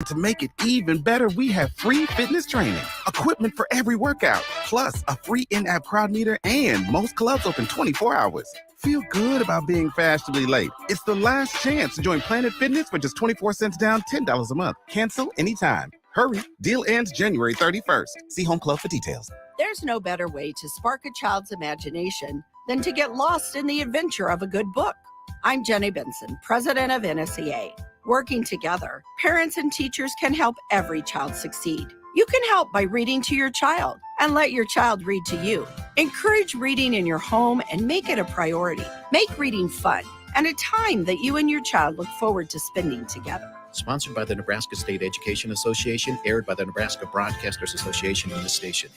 To make it even better, we have free fitness training, equipment for every workout, plus a free in-app crowd meter, and most clubs open 24 hours. Feel good about being fashionably late. It's the last chance to join Planet Fitness for just 24 cents down, $10 a month. Cancel anytime. Hurry. Deal ends January 31st. See Home Club for details. There's no better way to spark a child's imagination than to get lost in the adventure of a good book. I'm Jenny Benson, president of NSEA. Working together, parents and teachers can help every child succeed. You can help by reading to your child and let your child read to you. Encourage reading in your home and make it a priority. Make reading fun and a time that you and your child look forward to spending together. Sponsored by the Nebraska State Education Association, aired by the Nebraska Broadcasters Association in the station.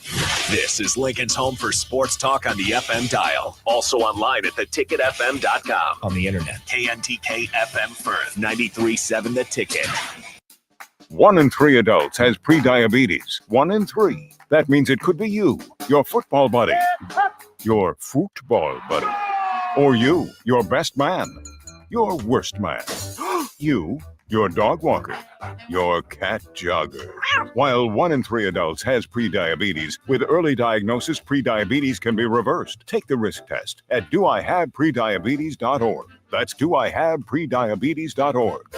This is Lincoln's home for sports talk on the FM dial. Also online at theticketfm.com. On the internet. KNTK FM Firth, 93.7 The Ticket. 1 in 3 adults has prediabetes. 1 in 3. That means it could be you, your football buddy, your football buddy, or you, your best man, your worst man, you, your dog walker, your cat jogger. While 1 in 3 adults has prediabetes, with early diagnosis, prediabetes can be reversed. Take the risk test at doihaveprediabetes.org. That's doihaveprediabetes.org.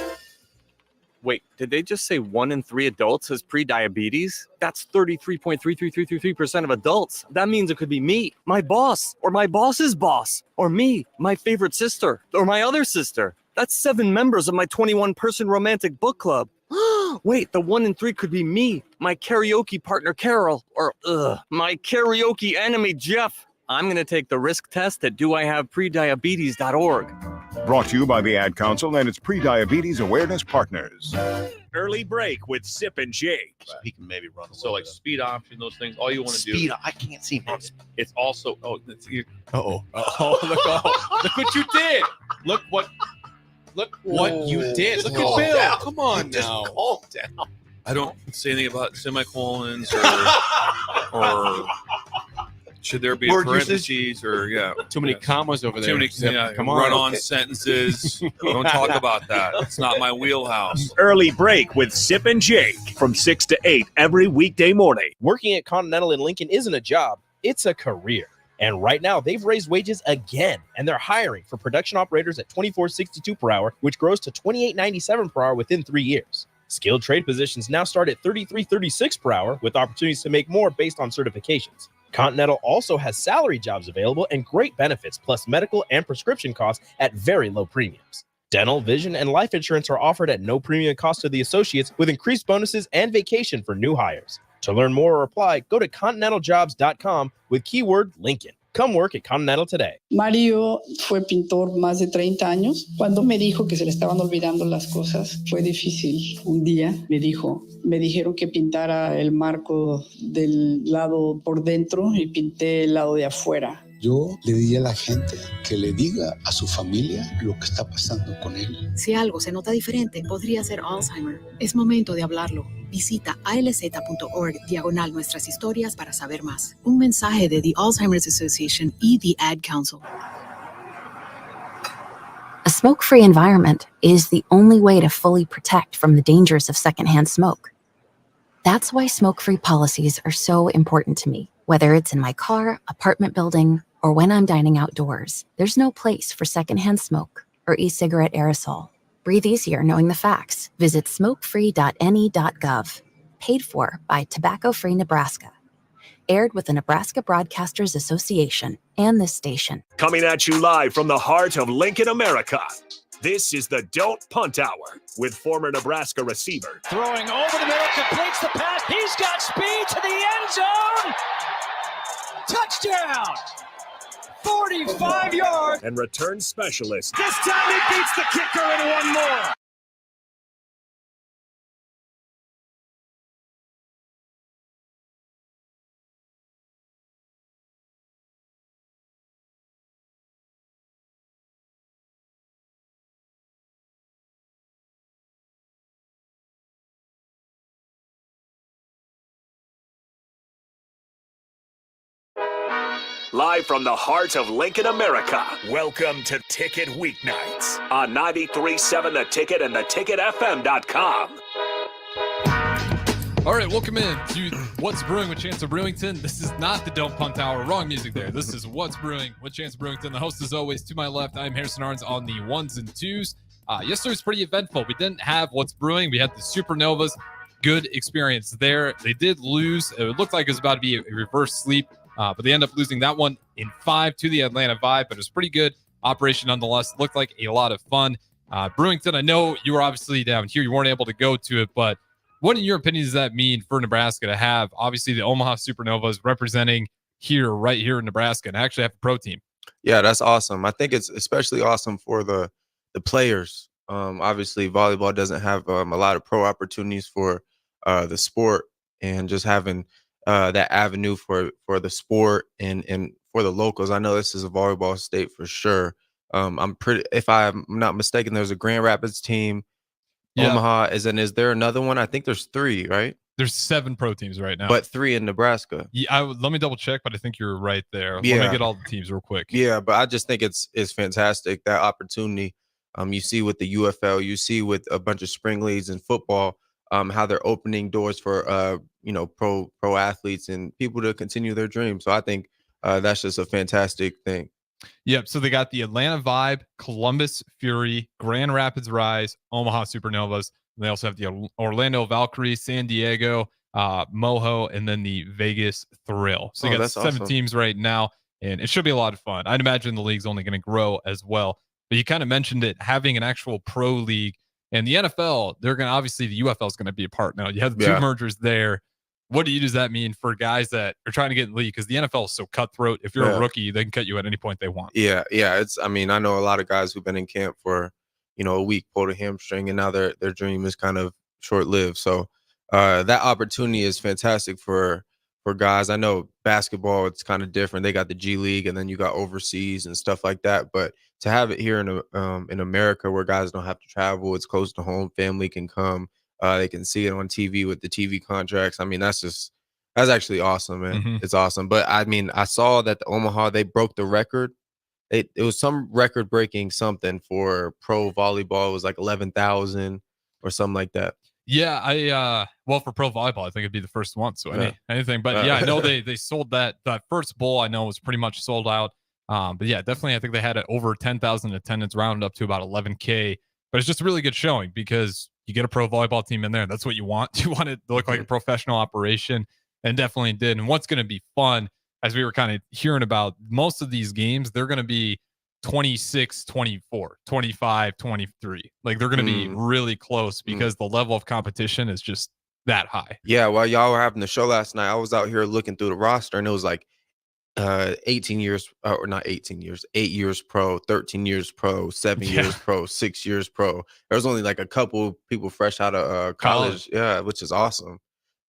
Wait, did they just say 1 in 3 adults has prediabetes? That's 33.33333% of adults. That means it could be me, my boss, or my boss's boss, or me, my favorite sister, or my other sister. That's 7 members of my 21-person romantic book club. Wait, the 1 in 3 could be me, my karaoke partner Carol, or my karaoke enemy Jeff. I'm going to take the risk test at doihaveprediabetes.org. Brought to you by the Ad Council and its Prediabetes Awareness Partners. Early break with Sip and Jake. So he can maybe run a So like bit. speed option, those things, all you want to do. Speed, I can't see much. It's also, look look what you did. Look what you did. Look at Bill. Down. Come on Just now. calm down. I don't say anything about semicolons or should there be a Word parentheses or Too many commas over there. Too many Come on. run-on sentences. Don't talk about that. It's not my wheelhouse. Early break with Sip and Jake from 6 to 8 every weekday morning. Working at Continental in Lincoln isn't a job, it's a career. And right now, they've raised wages again, and they're hiring for production operators at $24.62 per hour, which grows to $28.97 per hour within 3 years. Skilled trade positions now start at $33.36 per hour, with opportunities to make more based on certifications. Continental also has salary jobs available and great benefits, plus medical and prescription costs at very low premiums. Dental, vision, and life insurance are offered at no premium cost to the associates, with increased bonuses and vacation for new hires. To learn more or apply, go to continentaljobs.com with keyword Lincoln. Come work at Continental today. Mario fue pintor más de 30 años. Cuando me dijo que se le estaban olvidando las cosas, fue difícil. Un día me dijeron que pintara el marco del lado por dentro y pinté el lado de afuera. Yo le diría a la gente que le diga a su familia lo que está pasando con él. Si algo se nota diferente, podría ser Alzheimer. Es momento de hablarlo. Visita alz.org/nuestras historias para saber más. Un mensaje de The Alzheimer's Association y The Ad Council. A smoke-free environment is the only way to fully protect from the dangers of secondhand smoke. That's why smoke-free policies are so important to me. Whether it's in my car, apartment building, or when I'm dining outdoors, there's no place for secondhand smoke or e-cigarette aerosol. Breathe easier knowing the facts. Visit smokefree.ne.gov. Paid for by Tobacco Free Nebraska. Aired with the Nebraska Broadcasters Association and this station. Coming at you live from the heart of Lincoln, America. This is the Don't Punt Hour with former Nebraska receiver. Throwing over the middle, completes the pass. He's got speed to the end zone. Touchdown! 45 yards. And return specialist. This time he beats the kicker and one more. Live from the heart of Lincoln, America, welcome to Ticket Weeknights on 93.7 The Ticket and theticketfm.com. All right, welcome in to What's Brewing with Chancellor Brewington. This is not the Don't Punt Hour. Wrong music there. This is What's Brewing with Chancellor Brewington. The host, as always, to my left, I'm Harrison Arns on the ones and twos. Yesterday was pretty eventful. We didn't have What's Brewing. We had the Supernovas. Good experience there. They did lose. It looked like it was about to be a reverse sweep, but they ended up losing that one in 5 to the Atlanta Vibe, but it was pretty good operation nonetheless. Looked like a lot of fun. Brewington, I know you were obviously down here. You weren't able to go to it, but what, in your opinion, does that mean for Nebraska to have, obviously, the Omaha Supernovas representing right here in Nebraska and actually have a pro team? Yeah, that's awesome. I think it's especially awesome for the players. Obviously, volleyball doesn't have a lot of pro opportunities for the sport, and just having that avenue for the sport and for the locals. I know this is a volleyball state for sure. If I'm not mistaken, there's a Grand Rapids team. Yeah. Omaha is there another one? I think there's 3, right? There's 7 pro teams right now, but 3 in Nebraska. Yeah, let me double check, but I think you're right there. Yeah. Let me get all the teams real quick. Yeah, but I just think it's fantastic, that opportunity. You see with the UFL, you see with a bunch of spring leagues in football, how they're opening doors for pro athletes and people to continue their dreams. So I think that's just a fantastic thing. Yep. So they got the Atlanta Vibe, Columbus Fury, Grand Rapids Rise, Omaha Supernovas. And they also have the Orlando Valkyrie, San Diego, Moho, and then the Vegas Thrill. So you got 7 teams right now, and it should be a lot of fun. I'd imagine the league's only going to grow as well. But you kind of mentioned it, having an actual pro league, and the NFL, they're going to, obviously the UFL is going to be a part now. You have the 2 mergers there. What does that mean for guys that are trying to get in the league? Because the NFL is so cutthroat. If you're a rookie, they can cut you at any point they want. Yeah. I know a lot of guys who've been in camp for, a week, pulled a hamstring, and now their dream is kind of short-lived. So that opportunity is fantastic for guys. I know basketball, it's kind of different. They got the G League, and then you got overseas and stuff like that. But to have it here in America, where guys don't have to travel, it's close to home, family can come. They can see it on TV with the TV contracts. I mean, that's actually awesome, man. Mm-hmm. It's awesome. But I mean, I saw that the Omaha, they broke the record. It was some record breaking something for pro volleyball. It was like 11,000 or something like that. Yeah, for pro volleyball, I think it'd be the first one. So anything, but yeah, I know they sold that first bowl. I know was pretty much sold out. But yeah, definitely, I think they had it over 10,000 attendance, rounded up to about 11K. But it's just a really good showing because you get a pro volleyball team in there. That's what you want. You want it to look like a professional operation, and definitely did. And what's going to be fun, as we were kind of hearing about, most of these games, they're going to be 26, 24, 25, 23. Like, they're going to be really close because the level of competition is just that high. Yeah, while y'all were having the show last night, I was out here looking through the roster, and it was like 18 years, or not 18 years, 8 years pro, 13 years pro, 7 years pro, 6 years pro. There's only like a couple people fresh out of college. Yeah, which is awesome.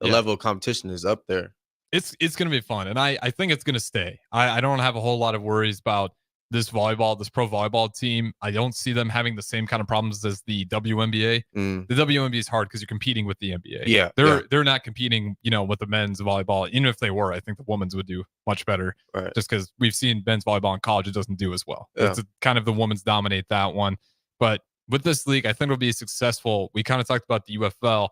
The level of competition is up there. It's going to be fun, and I think it's going to stay. I don't have a whole lot of worries about this pro volleyball team. I don't see them having the same kind of problems as the WNBA. The WNBA is hard because you're competing with the NBA. Yeah, they're not competing, with the men's volleyball. Even if they were, I think the women's would do much better. Right. Just because we've seen men's volleyball in college, it doesn't do as well. Yeah. It's kind of the women's dominate that one. But with this league, I think it'll be successful. We kind of talked about the UFL.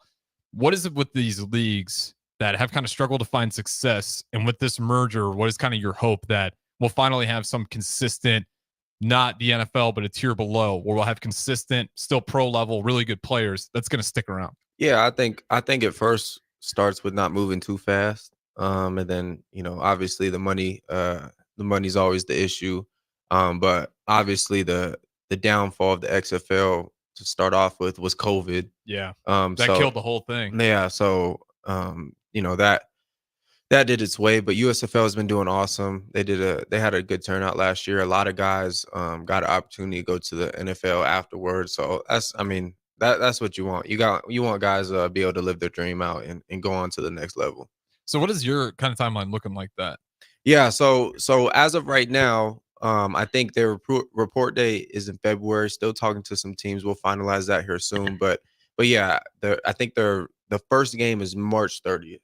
What is it with these leagues that have kind of struggled to find success? And with this merger, what is kind of your hope that we'll finally have some consistent, not the NFL, but a tier below, where we'll have consistent, still pro level, really good players that's going to stick around? Yeah, I think it first starts with not moving too fast. And then, obviously the money's always the issue. But obviously the downfall of the XFL to start off with was COVID. Yeah. That killed the whole thing. Yeah. So, that did its way, but USFL has been doing awesome. They had a good turnout last year. A lot of guys got an opportunity to go to the NFL afterwards. So that's what you want. You want guys to be able to live their dream out and go on to the next level. So what is your kind of timeline looking like that? Yeah. So as of right now, I think their report date is in February. Still talking to some teams. We'll finalize that here soon. But yeah, I think the first game is March 30th.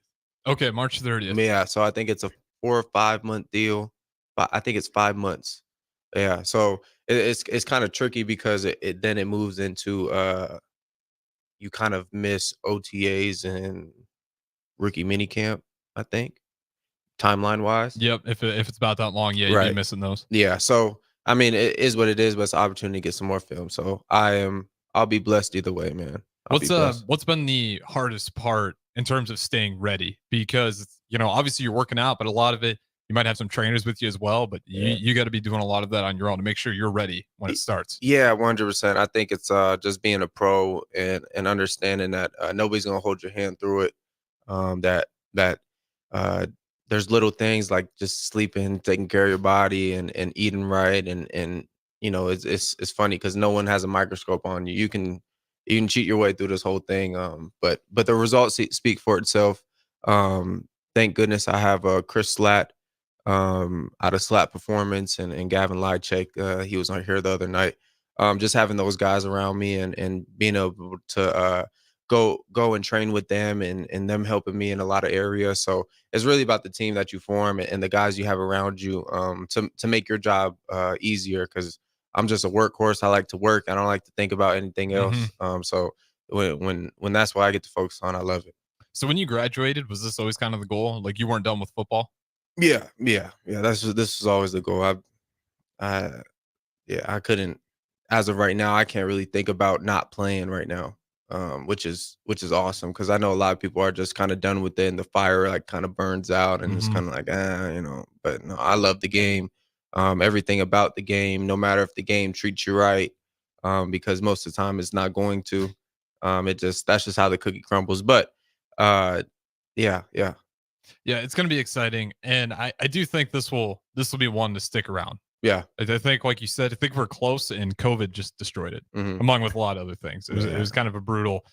Okay, March 30th. Yeah, so I think it's a 4 or 5 month deal, but I think it's 5 months. Yeah, so it's kind of tricky because it then it moves into you kind of miss OTAs and rookie mini camp, I think, timeline wise. Yep. If it's about that long, yeah, you'd be missing those. Yeah. So I mean, it is what it is, but it's an opportunity to get some more film. So I'll be blessed either way, man. What's been the hardest part in terms of staying ready? Because obviously you're working out, but a lot of it you might have some trainers with you as well. But you got to be doing a lot of that on your own to make sure you're ready when it starts. Yeah, 100%. I think it's just being a pro and understanding that nobody's gonna hold your hand through it. That there's little things like just sleeping, taking care of your body, and eating right, and it's funny because no one has a microscope on you. You can cheat your way through this whole thing. But the results speak for itself. Thank goodness I have Chris Slatt out of Slap Performance and Gavin Lychek. He was on here the other night. Just having those guys around me and being able to go and train with them and them helping me in a lot of areas. So it's really about the team that you form and the guys you have around you to make your job easier, because I'm just a workhorse. I like to work. I don't like to think about anything else. So when that's what I get to focus on, I love it. So when you graduated, was this always kind of the goal? Like you weren't done with football? Yeah. This was always the goal. I couldn't, as of right now, I can't really think about not playing right now, which is awesome, because I know a lot of people are just kind of done with it, and the fire like kind of burns out, and it's kind of like But no, I love the game, everything about the game, no matter if the game treats you right, because most of the time it's not going to. That's just how the cookie crumbles. But yeah. Yeah, it's going to be exciting, and I do think this will be one to stick around. Yeah, I think, like you said, I think we're close, and COVID just destroyed it, among with a lot of other things. It was kind of a brutal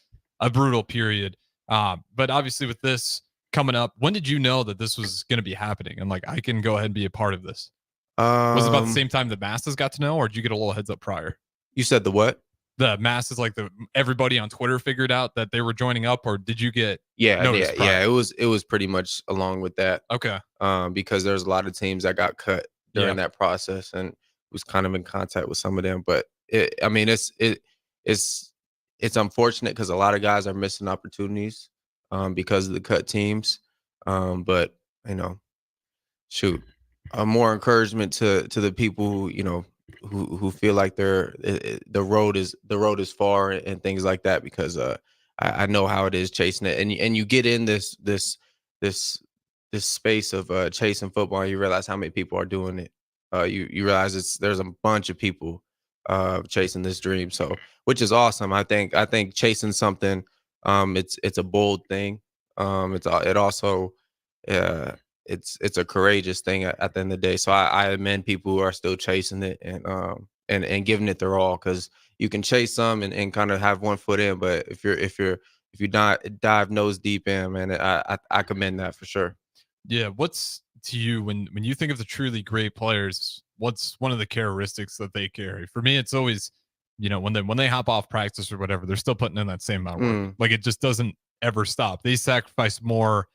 period. But obviously, with this coming up, when did you know that this was going to be happening, and like I can go ahead and be a part of this? Was it about the same time the masses got to know, or did you get a little heads up prior? You said the what? The masses, like everybody on Twitter figured out that they were joining up, or did you get notice prior? It was pretty much along with that. Okay. Because there's a lot of teams that got cut during that process, and was kind of in contact with some of them. But it's unfortunate because a lot of guys are missing opportunities because of the cut teams. But shoot, more encouragement to the people who feel like the road is far and things like that, because I know how it is chasing it, and you get in this space of chasing football, and you realize how many people are doing it. You realize there's a bunch of people chasing this dream, so which is awesome. I think chasing something, it's a bold thing. It's a courageous thing at the end of the day. So I commend people who are still chasing it and giving it their all, because you can chase some and kind of have one foot in, but if you dive nose deep in, man, I commend that for sure. Yeah. What's to you when you think of the truly great players? What's one of the characteristics that they carry? For me, it's always, when they hop off practice or whatever, they're still putting in that same amount of work. Like it just doesn't ever stop. They sacrifice more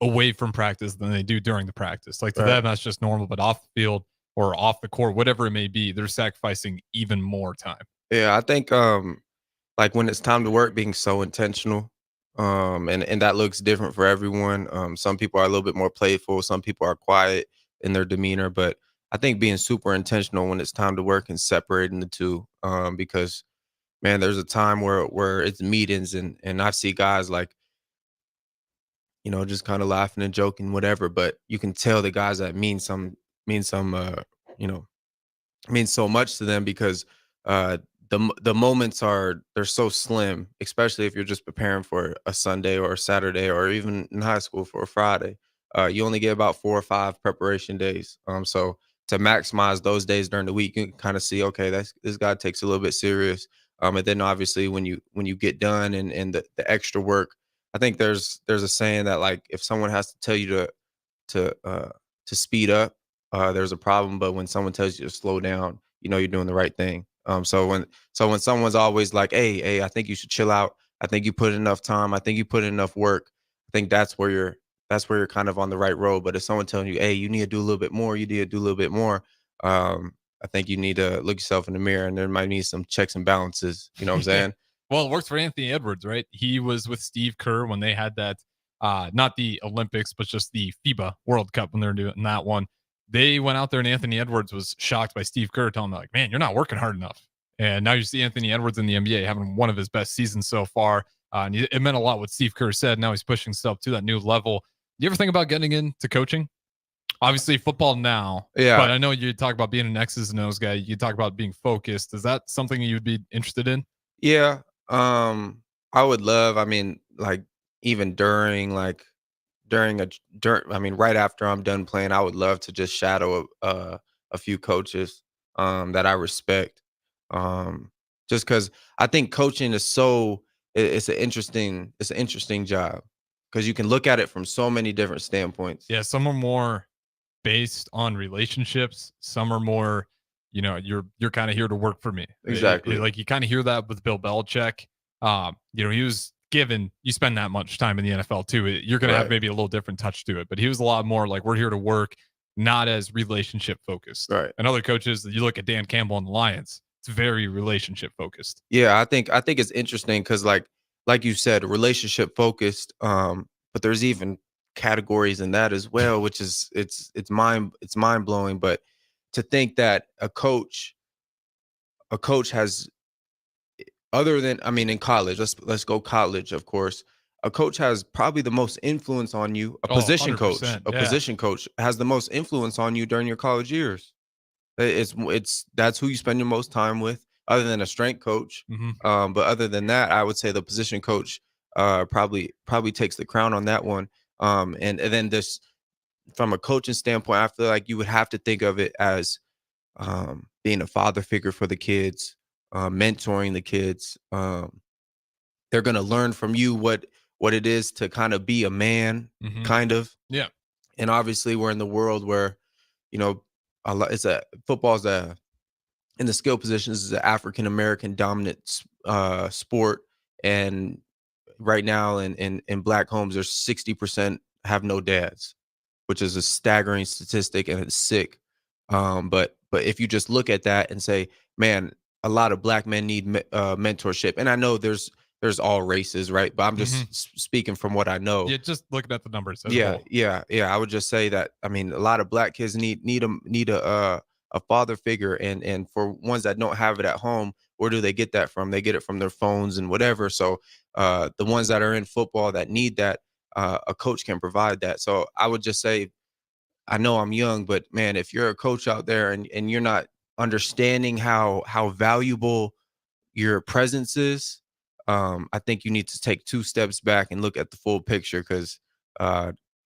away from practice than they do during the practice. Like to them, that's just normal, but off the field or off the court, whatever it may be, they're sacrificing even more time. Yeah, I think like when it's time to work, being so intentional, and that looks different for everyone. Some people are a little bit more playful, some people are quiet in their demeanor, but I think being super intentional when it's time to work and separating the two, because man, there's a time where it's meetings and I see guys like, just kind of laughing and joking, whatever. But you can tell the guys that mean so much to them, because the moments they're so slim, especially if you're just preparing for a Sunday or a Saturday, or even in high school for a Friday. You only get about 4 or 5 preparation days. So to maximize those days during the week, you can kind of see, okay, this guy takes a little bit serious. And then obviously when you get done and the extra work, I think there's a saying that like if someone has to tell you to speed up, there's a problem. But when someone tells you to slow down, you're doing the right thing. So when someone's always like, hey, I think you should chill out. I think you put in enough time. I think you put in enough work. I think that's where you're kind of on the right road. But if someone telling you, hey, you need to do a little bit more, you need to do a little bit more, I think you need to look yourself in the mirror, and there might need some checks and balances. You know what I'm saying? Well, it worked for Anthony Edwards, right? He was with Steve Kerr when they had that not the Olympics, but just the FIBA World Cup when they're doing that one. They went out there and Anthony Edwards was shocked by Steve Kerr telling them, like, man, you're not working hard enough. And now you see Anthony Edwards in the NBA having one of his best seasons so far. And it meant a lot what Steve Kerr said. Now he's pushing himself to that new level. Do you ever think about getting into coaching? Obviously, football now. Yeah. But I know you talk about being an X's and O's guy. You talk about being focused. Is that something you'd be interested in? Yeah. I would love, I mean, like even right after I'm done playing, I would love to just shadow a few coaches that I respect. Just because I think coaching is it's an interesting job because you can look at it from so many different standpoints. Yeah, some are more based on relationships. Some are more, you're kind of here to work for me. Exactly. Like you kind of hear that with Bill Belichick. He was given, you spend that much time in the NFL too. You're going to have maybe a little different touch to it, but he was a lot more like, we're here to work, not as relationship focused. Right. And other coaches, you look at Dan Campbell and the Lions, it's very relationship focused. Yeah, I think it's interesting because like you said, relationship focused. But there's even categories in that as well, which is it's mind blowing. But to think that a coach has, other than, I mean, in college, let's go college, of course, a coach has probably the most influence on you. A position coach has the most influence on you during your college years. That's who you spend your most time with, other than a strength coach. Mm-hmm. But other than that, I would say the position coach probably takes the crown on that one. And then this, from a coaching standpoint, I feel like you would have to think of it as being a father figure for the kids, mentoring the kids. They're going to learn from you what it is to kind of be a man, kind of. Yeah. And obviously, we're in the world where, football's in the skill positions is an African American dominant sport, and right now in Black homes, there's 60% have no dads, which is a staggering statistic and it's sick. But if you just look at that and say, man, a lot of Black men need mentorship, and I know there's all races, right? But I'm just speaking from what I know. Yeah, just looking at the numbers. Yeah. I would just say that, I mean, a lot of Black kids need a father figure, and for ones that don't have it at home, where do they get that from? They get it from their phones and whatever. So the ones that are in football that need that, a coach can provide that. So I would just say, I know I'm young, but man, if you're a coach out there and you're not understanding how valuable your presence is, I think you need to take 2 steps back and look at the full picture, because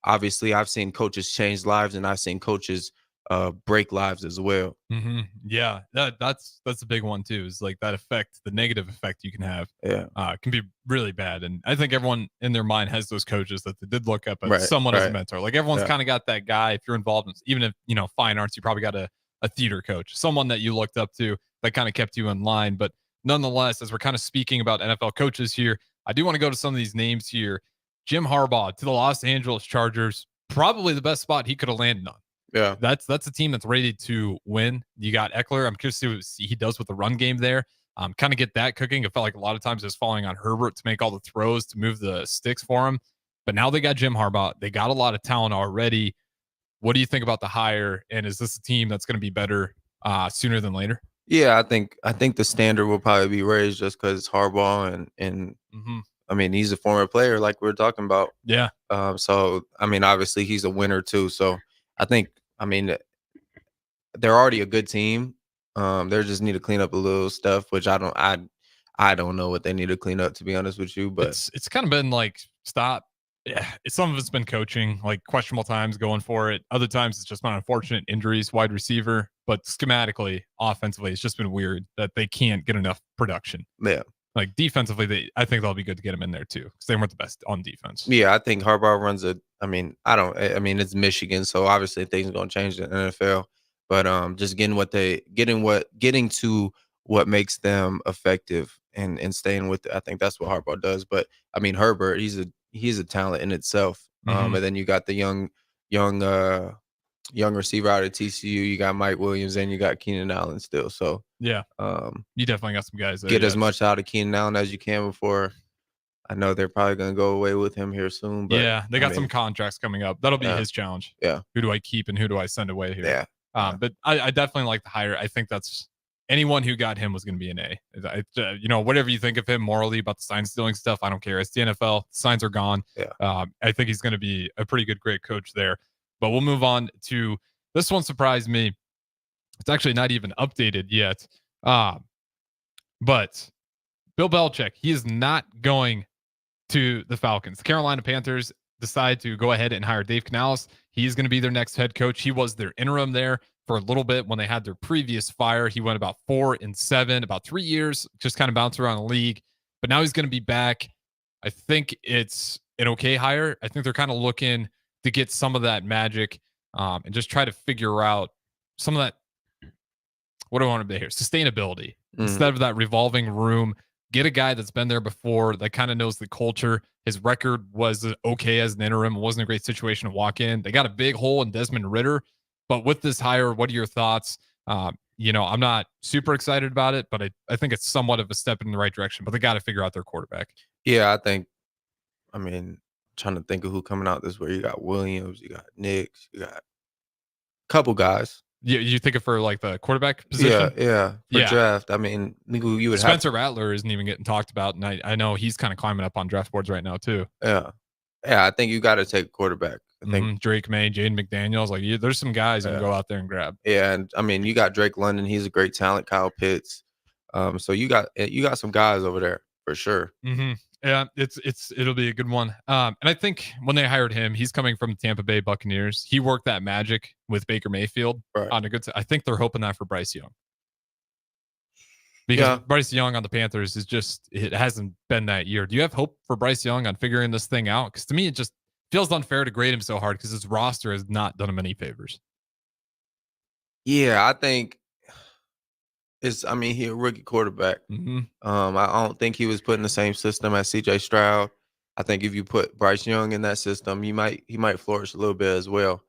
obviously I've seen coaches change lives, and I've seen coaches break lives as well. Mm-hmm. Yeah, that's a big one too. Is like that effect, the negative effect you can have. Yeah, can be really bad. And I think everyone in their mind has those coaches that they did look up as someone as a mentor. Like everyone's kind of got that guy. If you're involved in, even if fine arts, you probably got a theater coach, someone that you looked up to that kind of kept you in line. But nonetheless, as we're kind of speaking about NFL coaches here, I do want to go to some of these names here. Jim Harbaugh to the Los Angeles Chargers, probably the best spot he could have landed on. Yeah, that's a team that's ready to win. You got Eckler. I'm curious to see what he does with the run game there. Kind of get that cooking. It felt like a lot of times it was falling on Herbert to make all the throws, to move the sticks for him. But now they got Jim Harbaugh. They got a lot of talent already. What do you think about the hire? And is this a team that's going to be better sooner than later? Yeah, I think the standard will probably be raised just because it's Harbaugh and I mean, he's a former player like we were talking about. Yeah. So I mean, obviously he's a winner too. So I think, I mean, they're already a good team. They just need to clean up a little stuff, which I don't know what they need to clean up, to be honest with you. But it's kind of been like, stop. Yeah, some of it's been coaching, like questionable times going for it. Other times it's just been unfortunate injuries, wide receiver. But schematically, offensively, it's just been weird that they can't get enough production. Yeah. Like defensively, I think they'll be good to get them in there too, because they weren't the best on defense. Yeah, I think Harbaugh runs it's Michigan, so obviously things are gonna change in the NFL. But just getting to what makes them effective and staying with it, I think that's what Harbaugh does. But I mean, Herbert, he's a talent in itself. And then you got the young receiver out of TCU. You got Mike Williams, and you got Keenan Allen still. So yeah, you definitely got some guys there. Get as much out of Keenan Allen as you can before I know they're probably going to go away with him here soon. But yeah, they got some contracts coming up. That'll be Yeah. his challenge. Yeah. Who do I keep and who do I send away here? Yeah. But I definitely like the hire. I think that's anyone who got him was going to be an A. Whatever you think of him morally about the sign stealing stuff, I don't care. It's the NFL. The signs are gone. Yeah. I think he's going to be a pretty good, great coach there. But we'll move on to this one. Surprised me. It's actually not even updated yet. But Bill Belichick, he is not going to the Falcons. The Carolina Panthers decide to go ahead and hire Dave Canales. He's going to be their next head coach. He was their interim there for a little bit when they had their previous fire. He went about 4-7, about 3 years, just kind of bounced around the league. But now he's going to be back. I think it's an okay hire. I think they're kind of looking to get some of that magic and just try to figure out some of that. What do I want to be here? Sustainability. Instead of that revolving room, get a guy that's been there before, that kind of knows the culture. His record was okay as an interim. It wasn't a great situation to walk in. They got a big hole in Desmond Ridder. But with this hire, what are your thoughts? I'm not super excited about it, but I think it's somewhat of a step in the right direction. But they got to figure out their quarterback. Yeah, trying to think of who coming out this way. You got Williams, you got Nicks, you got a couple guys. You think of for like the quarterback position? Yeah. Draft. Who you would Spencer Rattler isn't even getting talked about, and I know he's kind of climbing up on draft boards right now too. Yeah. I think you got to take a quarterback. I think Drake May, Jaden McDaniels, there's some guys you can go out there and grab. Yeah, and you got Drake London. He's a great talent. Kyle Pitts. So you got some guys over there for sure. Mm-hmm. Yeah, it'll be a good one. And I think when they hired him, he's coming from the Tampa Bay Buccaneers. He worked that magic with Baker Mayfield on a good. I think they're hoping that for Bryce Young. Because Bryce Young on the Panthers it hasn't been that year. Do you have hope for Bryce Young on figuring this thing out? Because to me, it just feels unfair to grade him so hard because his roster has not done him any favors. Yeah, I think he's a rookie quarterback. I don't think he was put in the same system as CJ Stroud. I think if you put Bryce Young in that system, he might flourish a little bit as well.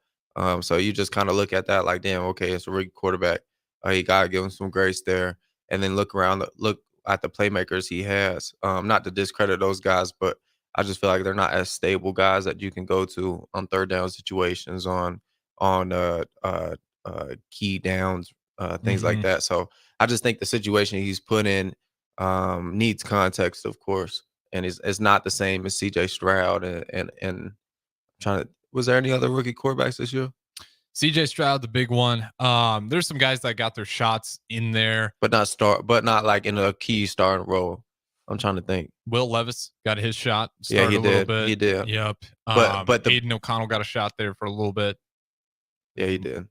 So you just kind of look at that like, damn, okay, it's a rookie quarterback. You gotta give him some grace there, and then look at the playmakers he has. Not to discredit those guys, but I just feel like they're not as stable guys that you can go to on third down situations, on key downs, things like that. So I just think the situation he's put in needs context, of course, and it's not the same as CJ Stroud. And was there any other rookie quarterbacks this year? CJ Stroud, the big one. There's some guys that got their shots in there, but not like in a key starting role. I'm trying to think. Will Levis got his shot. Yeah, he a little did. bit. He did. Yep. But Aiden O'Connell got a shot there for a little bit. Yeah, he did.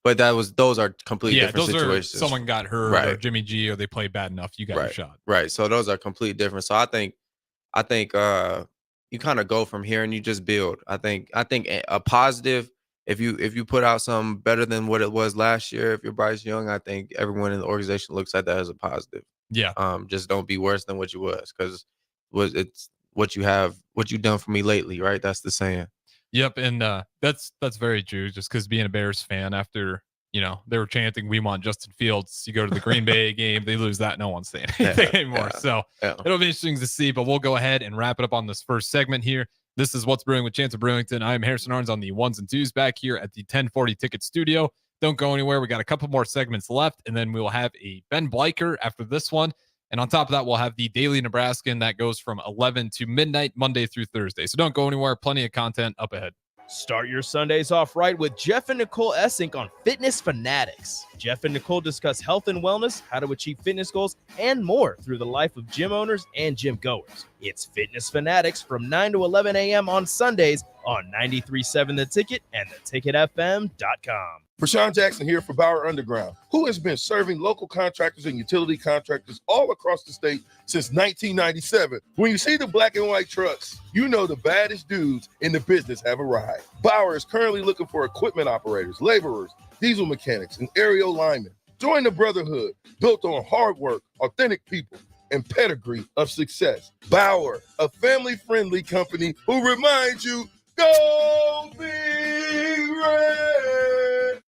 But those are completely different situations. Someone got hurt, or Jimmy G, or they played bad enough. You got your shot. Right. So those are completely different. So I think you kind of go from here and you just build. I think a positive. If you put out something better than what it was last year, if you're Bryce Young, I think everyone in the organization looks at that as a positive. Yeah. Just don't be worse than what you was, because it's what you've done for me lately, right? That's the saying. Yep, and that's very true. Just because being a Bears fan, after they were chanting "We want Justin Fields," you go to the Green Bay game, they lose that, no one's saying anything anymore. So it'll be interesting to see. But we'll go ahead and wrap it up on this first segment here. This is What's Brewing with Chancellor Brewington. I am Harrison Arns on the ones and twos back here at the 1040 Ticket Studio. Don't go anywhere. We got a couple more segments left, and then we will have a Ben Bleicher after this one. And on top of that, we'll have the Daily Nebraskan that goes from 11 to midnight, Monday through Thursday. So don't go anywhere. Plenty of content up ahead. Start your Sundays off right with Jeff and Nicole Essink on Fitness Fanatics. Jeff and Nicole discuss health and wellness, how to achieve fitness goals, and more through the life of gym owners and gym goers. It's Fitness Fanatics from 9 to 11 a.m. on Sundays on 93.7 The Ticket and theticketfm.com. Rashawn Jackson here for Bauer Underground, who has been serving local contractors and utility contractors all across the state since 1997. When you see the black and white trucks, you know the baddest dudes in the business have arrived. Bauer is currently looking for equipment operators, laborers, diesel mechanics, and aerial linemen. Join the brotherhood built on hard work, authentic people, and pedigree of success. Bauer, a family-friendly company who reminds you, go Big Red!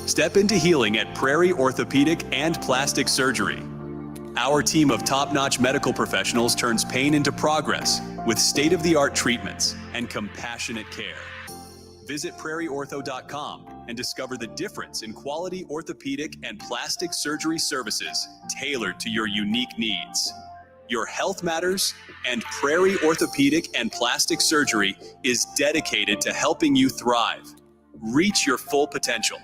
Step into healing at Prairie Orthopedic and Plastic Surgery. Our team of top-notch medical professionals turns pain into progress with state-of-the-art treatments and compassionate care. Visit prairieortho.com and discover the difference in quality orthopedic and plastic surgery services tailored to your unique needs. Your health matters, and Prairie Orthopedic and Plastic Surgery is dedicated to helping you thrive. Reach your full potential.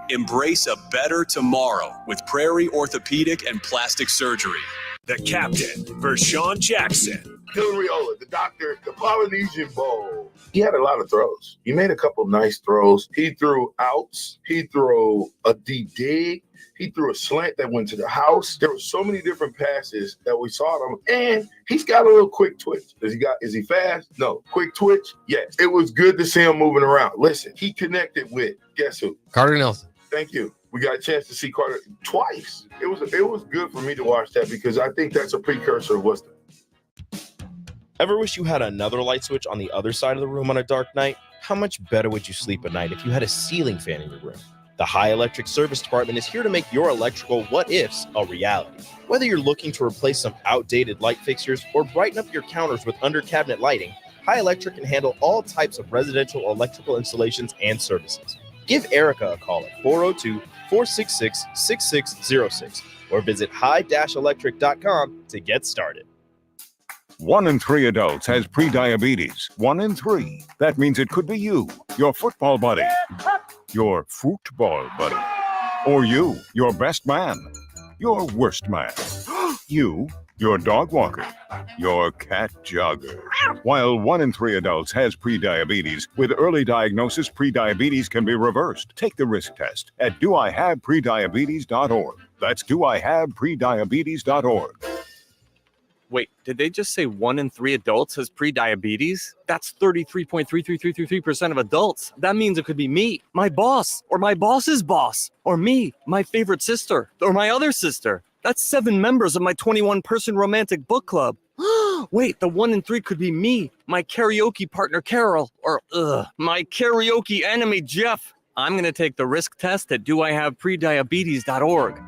Embrace a better tomorrow with Prairie Orthopedic and Plastic Surgery. The captain, Vershawn Jackson. Hillariola, the doctor, the Polynesian Bowl. He had a lot of throws. He made a couple nice throws. He threw outs. He threw a deep dig. He threw a slant that went to the house. There were so many different passes that we saw him. And he's got a little quick twitch. Is he fast? No. Quick twitch? Yes. It was good to see him moving around. Listen, he connected with, guess who? Carter Nelson. Thank you. We got a chance to see Carter twice. It was good for me to watch that because I think that's a precursor of what's Ever wish you had another light switch on the other side of the room on a dark night? How much better would you sleep at night if you had a ceiling fan in your room? The High Electric Service Department is here to make your electrical what-ifs a reality. Whether you're looking to replace some outdated light fixtures or brighten up your counters with under-cabinet lighting, High Electric can handle all types of residential electrical installations and services. Give Erica a call at 402-466-6606 or visit high-electric.com to get started. 1 in 3 adults has prediabetes. 1 in 3. That means it could be you, your football buddy, your football buddy, or you, your best man, your worst man, you, your dog walker, your cat jogger. While 1 in 3 adults has prediabetes, with early diagnosis, prediabetes can be reversed. Take the risk test at doihaveprediabetes.org. That's doihaveprediabetes.org. Wait, did they just say 1 in 3 adults has prediabetes? That's 33.3333% of adults. That means it could be me, my boss, or my boss's boss, or me, my favorite sister, or my other sister. That's 7 members of my 21-person romantic book club. Wait, the 1 in 3 could be me, my karaoke partner Carol, or my karaoke enemy Jeff. I'm going to take the risk test at doihaveprediabetes.org.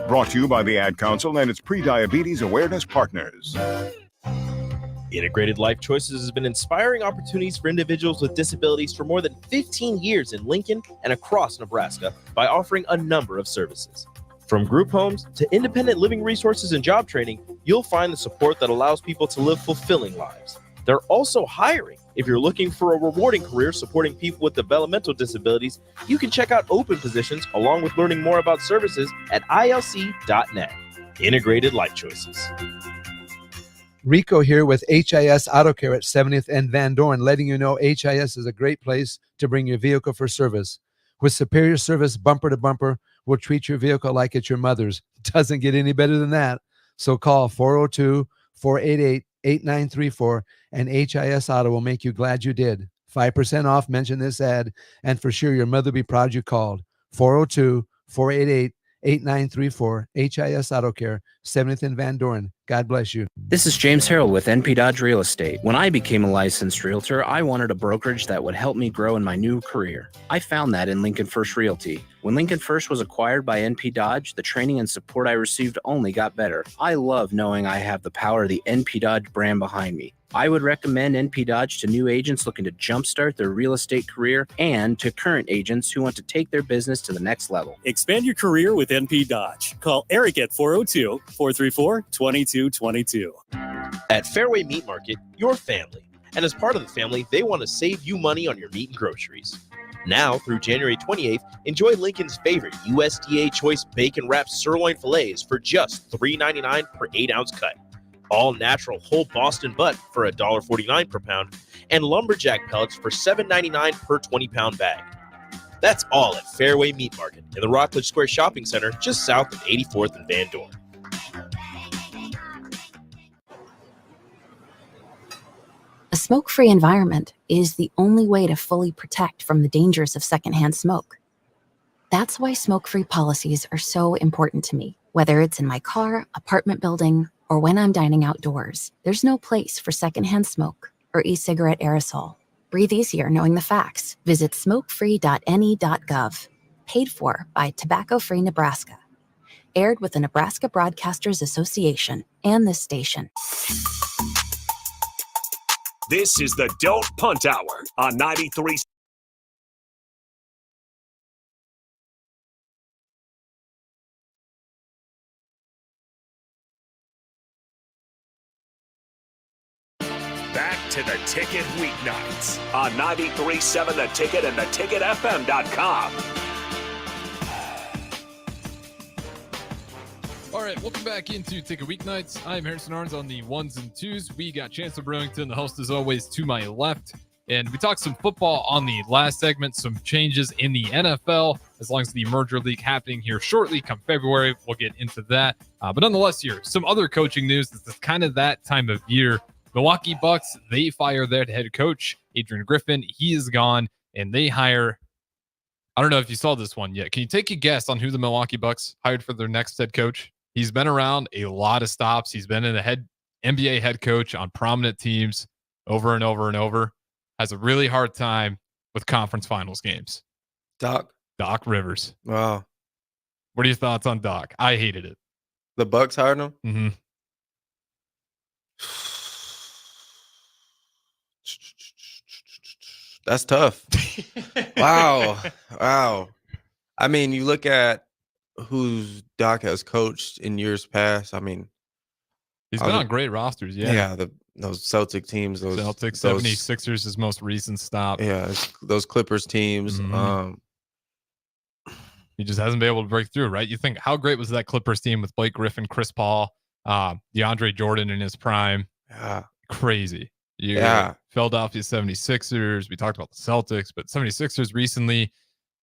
Brought to you by the Ad Council and its Prediabetes Awareness Partners. Integrated Life Choices has been inspiring opportunities for individuals with disabilities for more than 15 years in Lincoln and across Nebraska by offering a number of services. From group homes to independent living resources and job training, you'll find the support that allows people to live fulfilling lives. They're also hiring. If you're looking for a rewarding career supporting people with developmental disabilities, you can check out open positions along with learning more about services at ilc.net. Integrated Life Choices. Rico here with HIS Auto Care at 70th and Van Dorn, letting you know HIS is a great place to bring your vehicle for service. With superior service bumper to bumper, we'll treat your vehicle like it's your mother's. Doesn't get any better than that. So call 402-488-8934 and HIS Auto will make you glad you did. 5% off, mention this ad, and for sure your mother will be proud you called. 402-488-8934, HIS Auto Care, 70th and Van Dorn. God bless you. This is James Harrell with NP Dodge Real Estate. When I became a licensed realtor, I wanted a brokerage that would help me grow in my new career. I found that in Lincoln First Realty. When Lincoln First was acquired by NP Dodge, the training and support I received only got better. I love knowing I have the power of the NP Dodge brand behind me. I would recommend NP Dodge to new agents looking to jumpstart their real estate career and to current agents who want to take their business to the next level. Expand your career with NP Dodge. Call Eric at 402-434-2222. At Fairway Meat Market, your family. And as part of the family, they want to save you money on your meat and groceries. Now, through January 28th, enjoy Lincoln's favorite USDA Choice Bacon Wrapped Sirloin Fillets for just $3.99 per 8-ounce cut. All natural whole Boston butt for $1.49 per pound, and lumberjack pellets for $7.99 per 20-pound bag. That's all at Fairway Meat Market in the Rockledge Square Shopping Center, just south of 84th and Van Dorn. A smoke-free environment is the only way to fully protect from the dangers of secondhand smoke. That's why smoke-free policies are so important to me. Whether it's in my car, apartment building, or when I'm dining outdoors, there's no place for secondhand smoke or e-cigarette aerosol. Breathe easier knowing the facts. Visit smokefree.ne.gov. Paid for by Tobacco Free Nebraska. Aired with the Nebraska Broadcasters Association and this station. This is the Don't Punt Hour on 93. Back to the Ticket weeknights on 93.7 The Ticket and theticketfm.com. All right, welcome back into Ticket Weeknights. I'm Harrison Arns on the ones and twos. We got Chancellor Brewington, the host as always, to my left. And we talked some football on the last segment, some changes in the NFL, as long as the merger league happening here shortly come February. We'll get into that. But nonetheless here, some other coaching news. This is kind of that time of year. Milwaukee Bucks, they fire their head coach, Adrian Griffin. He is gone, and they hire, I don't know if you saw this one yet. Can you take a guess on who the Milwaukee Bucks hired for their next head coach? He's been around a lot of stops. He's been in a NBA head coach on prominent teams over and over and over. Has a really hard time with conference finals games. Doc Rivers. Wow. What are your thoughts on Doc? I hated it. The Bucks hired him? Mm-hmm. That's tough. Wow. I mean, you look at who's Doc has coached in years past. I mean, he's been on great rosters. Yeah. Those Celtic teams, those 76ers, his most recent stop. Yeah, those Clippers teams. Mm-hmm. He just hasn't been able to break through, right? You think, how great was that Clippers team with Blake Griffin, Chris Paul, DeAndre Jordan in his prime? Yeah. Crazy. Yeah. Philadelphia 76ers. We talked about the Celtics, but 76ers recently,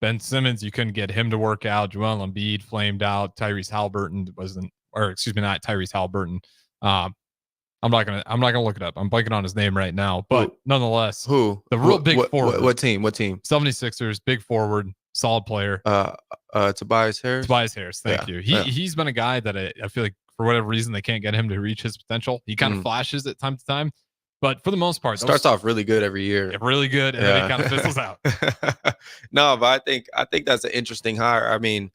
Ben Simmons, you couldn't get him to work out. Joel Embiid flamed out. Tyrese Halliburton not Tyrese Halliburton. I'm not gonna look it up. I'm blanking on his name right now, but nonetheless, who the real big forward? What team? 76ers, big forward, solid player. Tobias Harris. Thank you. He's been a guy that I feel like for whatever reason they can't get him to reach his potential. He kind of flashes it time to time, but for the most part, starts off really good every year. Really good, and then he kind of fizzles out. No, but I think that's an interesting hire. I mean,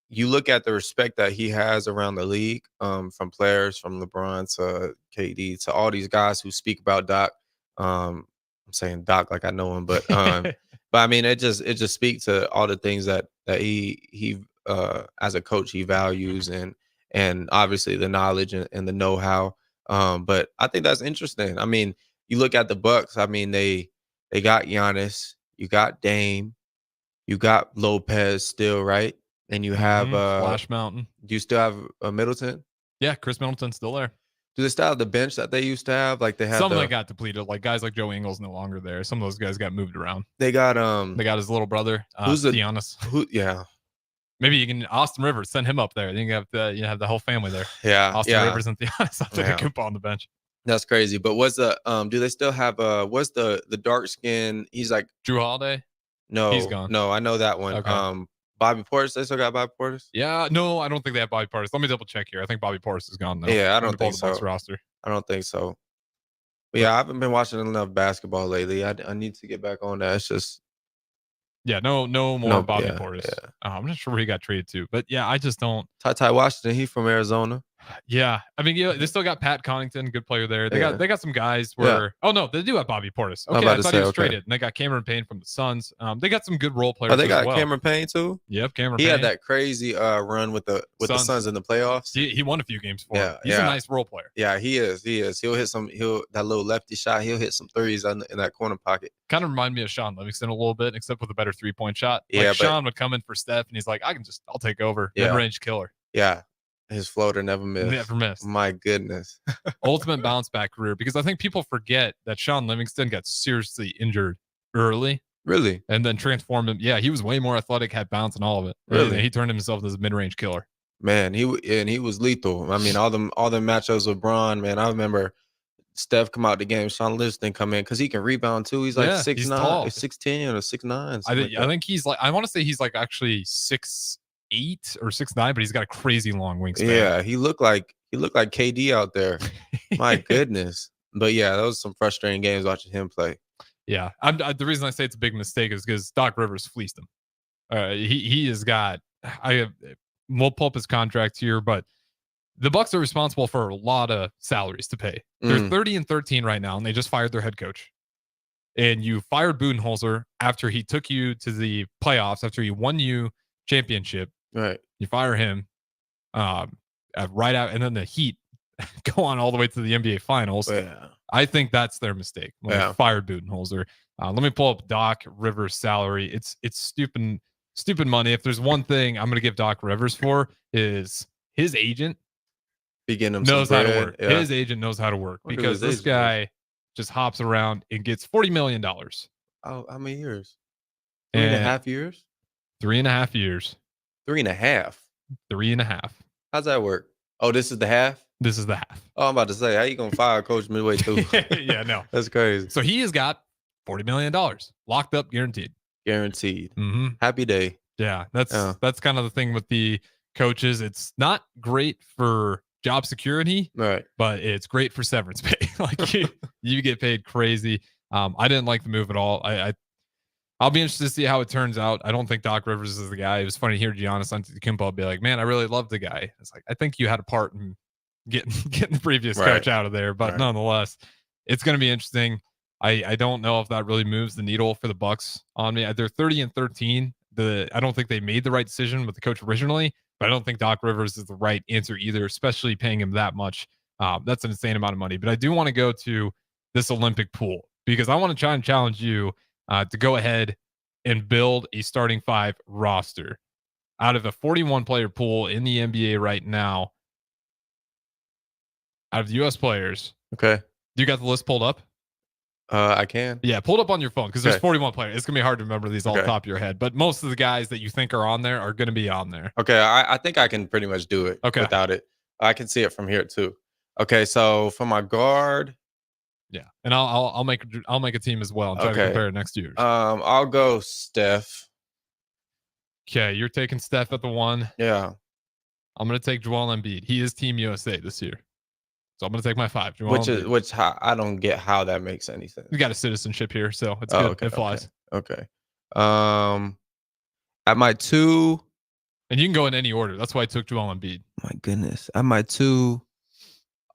you look at the respect that he has around the league, from players, from LeBron to KD to all these guys who speak about Doc. I'm saying Doc like I know him, but but I mean it just speaks to all the things that he as a coach he values and obviously the knowledge and the know-how. But I think that's interesting. I mean, you look at the Bucks. I mean, they got Giannis, you got Dame, you got Lopez still, right? And you have Flash Mountain. Do you still have Middleton? Yeah, Chris Middleton's still there. Do they still have the bench that they used to have? Like they have some of them got depleted. Like guys like Joe Ingles no longer there. Some of those guys got moved around. They got his little brother, who's Giannis. Yeah. Maybe you can Austin Rivers, send him up there. Then you have the whole family there. Yeah. Austin Rivers and Giannis up there to on the bench. That's crazy. But what's the do they still have what's the dark skin? He's like Drew Holiday? No, he's gone. No, I know that one. Okay. Bobby Portis, they still got Bobby Portis? Yeah, no, I don't think they have Bobby Portis. Let me double check here. I think Bobby Portis is gone now. Yeah, I don't think so. Roster. I don't think so. But yeah, I haven't been watching enough basketball lately. I need to get back on that. It's just no more Bobby Portis. Yeah. I'm not sure where he got traded to, but yeah, I just don't. Ty Washington, he from Arizona. Yeah, I mean, they still got Pat Connaughton, good player there. They got some guys where. Oh no, they do have Bobby Portis. Okay, I thought he was traded. And they got Cameron Payne from the Suns. They got some good role players. Oh, they got Cameron Payne too. Yep, Cameron. He Payne. had that crazy run with the Suns in the playoffs. He won a few games for him. He's a nice role player. Yeah, he is. He'll hit that little lefty shot. He'll hit some threes in that corner pocket. Kind of remind me of Sean Livingston a little bit, except with a better 3-point shot. Yeah, Sean would come in for Steph, and he's like, I'll take over. Mid-range killer. Yeah. His floater never missed. Never missed. My goodness. Ultimate bounce back career, because I think people forget that Sean Livingston got seriously injured early. Really? And then transformed him. Yeah, he was way more athletic, had bounce and all of it. Really? He turned himself into a mid-range killer. Man, he was lethal. I mean, all the matchups with Bron, man. I remember Steph come out the game, Sean Livingston come in because he can rebound too. He's like 6'9", 6'10", or 6'9". I think he's like, I want to say he's like actually 6'8" or 6'9", but he's got a crazy long wingspan. Yeah, he looked like KD out there. My goodness. But yeah, that was some frustrating games watching him play. Yeah, the reason I say it's a big mistake is because Doc Rivers fleeced him. He has got. We'll pull up his contract here, but the Bucks are responsible for a lot of salaries to pay. They're 30-13 right now, and they just fired their head coach. And you fired Budenholzer after he took you to the playoffs, after he won you championship. Right. You fire him right out, and then the Heat go on all the way to the NBA Finals. Yeah. I think that's their mistake when they fired Budenholzer. Let me pull up Doc Rivers' salary. It's stupid money. If there's one thing I'm going to give Doc Rivers for, is his agent knows how to work. Yeah. His agent knows how to work, because this guy just hops around and gets $40 million. Oh, how many years? 3.5 years? 3.5 years. 3.5. 3.5. How's that work? Oh, this is the half? This is the half. Oh, I'm about to say, how you going to fire a coach midway through? Yeah, no. That's crazy. So he has got $40 million locked up, guaranteed. Guaranteed. Mm-hmm. Happy day. Yeah, that's kind of the thing with the coaches. It's not great for job security, right? But it's great for severance pay. Like you get paid crazy. I didn't like the move at all. I'll be interested to see how it turns out. I don't think Doc Rivers is the guy. It was funny to hear Giannis Antetokounmpo be like, "Man, I really love the guy." It's like, I think you had a part in getting the previous coach out of there, but nonetheless, it's going to be interesting. I don't know if that really moves the needle for the Bucks on me. They're 30-13. I don't think they made the right decision with the coach originally, but I don't think Doc Rivers is the right answer either, especially paying him that much. That's an insane amount of money. But I do want to go to this Olympic pool, because I want to try and challenge you to go ahead and build a starting 5 roster out of a 41-player pool in the NBA right now. Out of the U.S. players. Okay. Do you got the list pulled up? I can. Yeah, pull it up on your phone, because there's 41 players. It's going to be hard to remember these all the top of your head, but most of the guys that you think are on there are going to be on there. Okay, I think I can pretty much do it without it. I can see it from here too. Okay, so for my guard. Yeah, and I'll make a team as well and try to compare it next year. I'll go Steph. Okay, you're taking Steph at the 1. Yeah. I'm going to take Joel Embiid. He is Team USA this year. So I'm going to take my 5. Which I don't get how that makes any sense. You got a citizenship here, so it's good. Okay, it flies. Okay. At my 2. And you can go in any order. That's why I took Joel Embiid. My goodness. At my 2,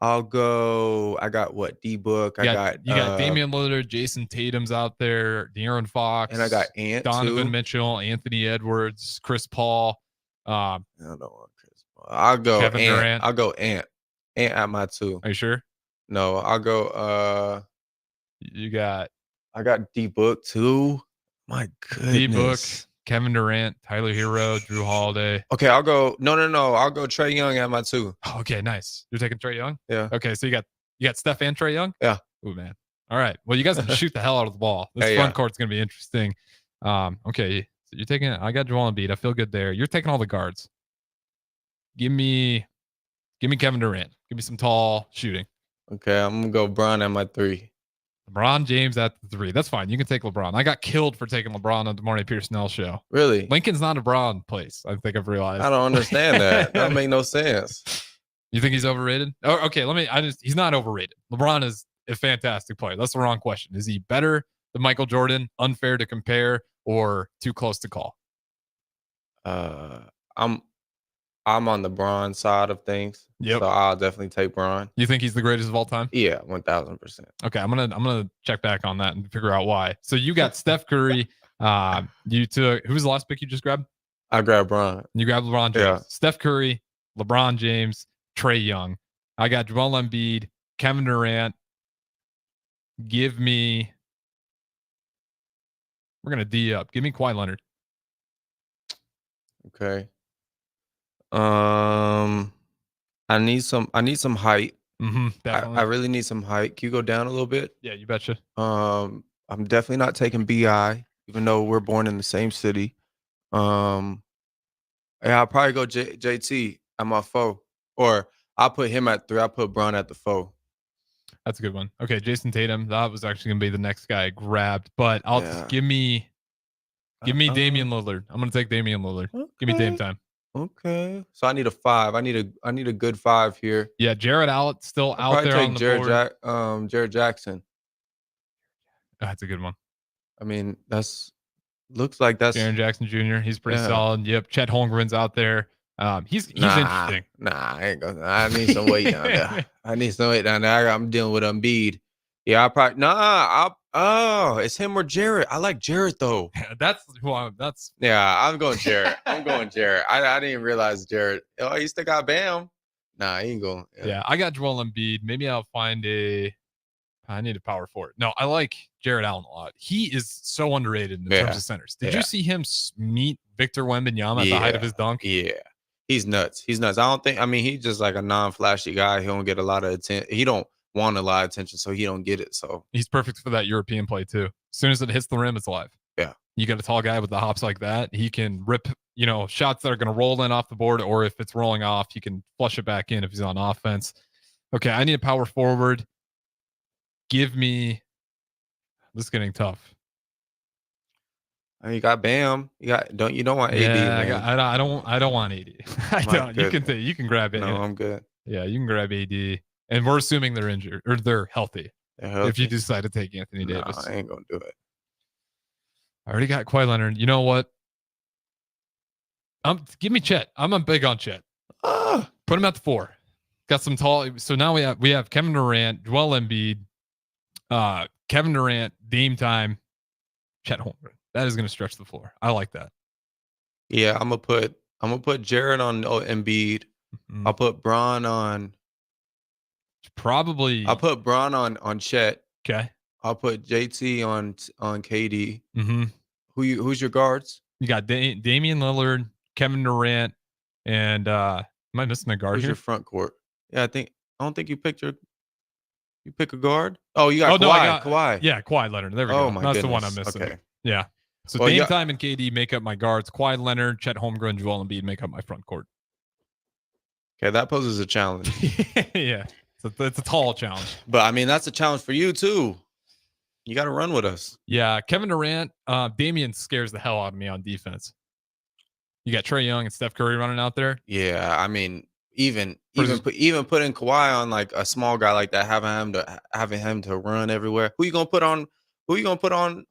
I'll go. I got what? D-Book. You got Damian Lillard, Jason Tatum's out there, De'Aaron Fox. And I got Ant, Donovan too. Mitchell, Anthony Edwards, Chris Paul. I don't want Chris Paul. I'll go Kevin Ant. Durant. I'll go Ant. Ant at my 2. Are you sure? No, I'll go. I got D-Book too. My goodness. D-Book, Kevin Durant, Tyler Hero, Drew Holiday. Okay, I'll go. No. I'll go Trae Young at my 2. Oh, okay, nice. You're taking Trae Young? Yeah. Okay, so you got Steph and Trae Young? Yeah. Ooh, man. All right. Well, you guys can shoot the hell out of the ball. This front court's going to be interesting. Okay, so you're taking. I got Joel Embiid. I feel good there. You're taking all the guards. Give me Kevin Durant. Give me some tall shooting. Okay, I'm gonna go LeBron at my 3. LeBron James at the 3. That's fine. You can take LeBron. I got killed for taking LeBron on the Marty Pierce-Nell show. Really? Lincoln's not a LeBron place. I think I've realized. I don't understand that. That don't make no sense. You think he's overrated? Oh, okay. He's not overrated. LeBron is a fantastic player. That's the wrong question. Is he better than Michael Jordan? Unfair to compare, or too close to call? I'm on the Bron side of things. Yep. So I'll definitely take Bron. You think he's the greatest of all time? Yeah, 1000%. Okay, I'm gonna check back on that and figure out why. So you got Steph Curry. You took, who was the last pick you just grabbed? I grabbed Bron. You grabbed LeBron James. Yeah. Steph Curry, LeBron James, Trae Young. I got Joel Embiid, Kevin Durant. We're gonna D up. Give me Kawhi Leonard. Okay. I need some height. Definitely. I really need some height. Can you go down a little bit? Yeah, you betcha. I'm definitely not taking BI, even though we're born in the same city. Yeah, I'll probably go JT at my 4. Or I'll put him at 3. I'll put Bron at the 4. That's a good one. Okay, Jason Tatum. That was actually gonna be the next guy I grabbed, but I'll just give me Damian Lillard. I'm gonna take Damian Lillard. Okay. Give me Dame time. Okay. So I need a 5. I need a good 5 here. Yeah, Jared Allen still out there on the board. Jared Jackson. That's a good one. I mean, that's Looks like that's Jaren Jackson Jr. He's pretty solid. Yep. Chet Holmgren's out there. He's interesting. I ain't gonna. I need some weight down there. I'm dealing with Embiid. Yeah, I probably it's him or Jarrett. I like Jarrett though. That's I'm going Jarrett. I'm going Jarrett. I didn't realize Jarrett. Oh, he still got Bam. Nah, he ain't going. Yeah, I got Joel Embiid. Maybe I'll find I need a power forward. No, I like Jared Allen a lot. He is so underrated in terms of centers. Did you see him meet Victor Wembanyama at the height of his dunk? Yeah. He's nuts. He's just like a non-flashy guy. He don't get a lot of attention. He don't want a lot of attention, so he don't get it. So he's perfect for that European play too. As soon as it hits the rim, it's live. Yeah. You got a tall guy with the hops like that. He can rip, shots that are going to roll in off the board, or if it's rolling off, he can flush it back in if he's on offense. Okay, I need a power forward. Give me. This is getting tough. You got Bam. You don't want AD. Yeah, I don't want AD. I don't. You can grab it. No, I'm good. Yeah, you can grab AD, and we're assuming they're injured or they're healthy. If you decide to take Anthony Davis, I ain't gonna do it. I already got Kawhi Leonard. You know what? Give me Chet. I'm big on Chet. Put him at the 4. Got some tall. So now we have Kevin Durant, Joel Embiid, Kevin Durant, Dame time, Chet Holmgren. That is going to stretch the floor. I like that. Yeah, I'm gonna put Jared on Embiid. Mm-hmm. I'll put Bron on. Probably. I'll put Bron on Chet. Okay. I'll put JT on KD. Mm-hmm. Who's your guards? You got Damian Lillard, Kevin Durant, and am I missing a guard Who's here? your front court? Yeah, I don't think you picked you pick a guard. Oh, you got Kawhi. No, I got Kawhi. Yeah, Kawhi Leonard. There we go. My That's goodness. the one I'm missing. Okay. Yeah. So Dame time and KD make up my guards. Kawhi Leonard, Chet Holmgren, Joel Embiid make up my front court. Okay, that poses a challenge. Yeah. It's a tall challenge. But I mean, that's a challenge for you too. You got to run with us. Yeah, Kevin Durant, Damian scares the hell out of me on defense. You got Trae Young and Steph Curry running out there. Yeah, I mean, even putting Kawhi on like a small guy like that, having him to run everywhere. Who you gonna put on